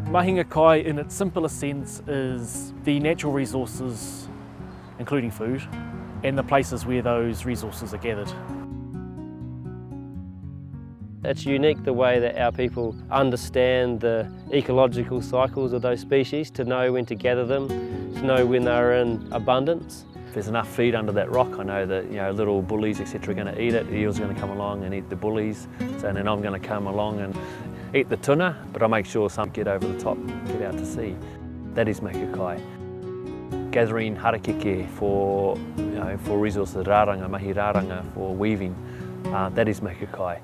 Mahinga Kai, in its simplest sense, is the natural resources, including food, and the places where those resources are gathered. It's unique the way that our people understand the ecological cycles of those species, to know when to gather them, to know when they're in abundance. If there's enough feed under that rock, I know that little bullies, etc., are going to eat it. The eels are going to come along and eat the bullies. So then I'm going to come along and eat the tuna, but I make sure some get over the top, get out to sea. That is Mahinga Kai. Gathering harakeke for resources, rāranga, mahi rāranga, for weaving, that is Mahinga Kai.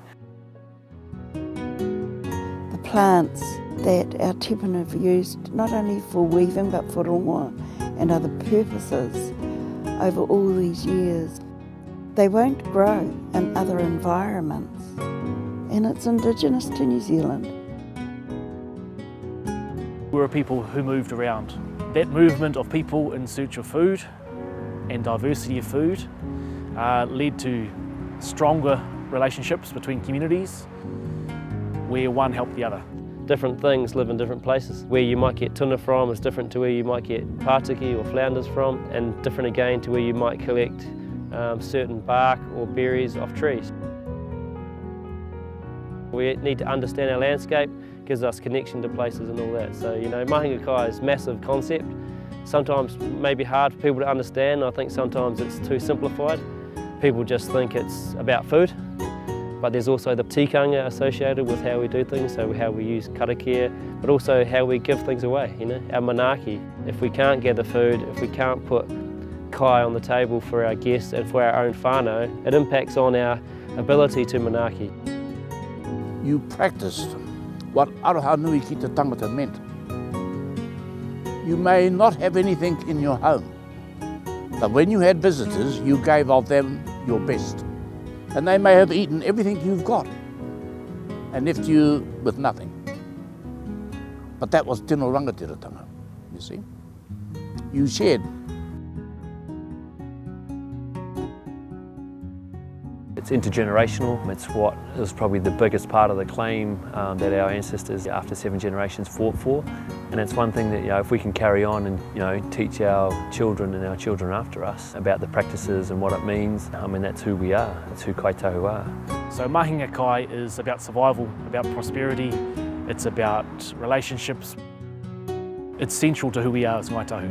The plants that our tipuna have used not only for weaving but for rongoa and other purposes over all these years, they won't grow in other environments, and it's indigenous to New Zealand. We're a people who moved around. That movement of people in search of food and diversity of food led to stronger relationships between communities where one helped the other. Different things live in different places. Where you might get tuna from is different to where you might get pātiki or flounders from, and different again to where you might collect certain bark or berries off trees. We need to understand our landscape, gives us connection to places and all that. So, Mahinga Kai is a massive concept. Sometimes maybe hard for people to understand. I think sometimes it's too simplified. People just think it's about food. But there's also the tikanga associated with how we do things, so how we use karakia, but also how we give things away, our manaaki. If we can't gather food, if we can't put kai on the table for our guests and for our own whānau, it impacts on our ability to manaaki. You practiced what aroha nui ki te tangata meant. You may not have anything in your home, but when you had visitors, you gave of them your best. And they may have eaten everything you've got and left you with nothing. But that was tino rangatiratanga, you see. You shared. It's intergenerational. It's what is probably the biggest part of the claim that our ancestors after 7 generations fought for. And it's one thing that if we can carry on and teach our children and our children after us about the practices and what it means, that's who we are. That's who Ngai Tahu are. So Mahinga Kai is about survival, about prosperity. It's about relationships. It's central to who we are as Ngai Tahu.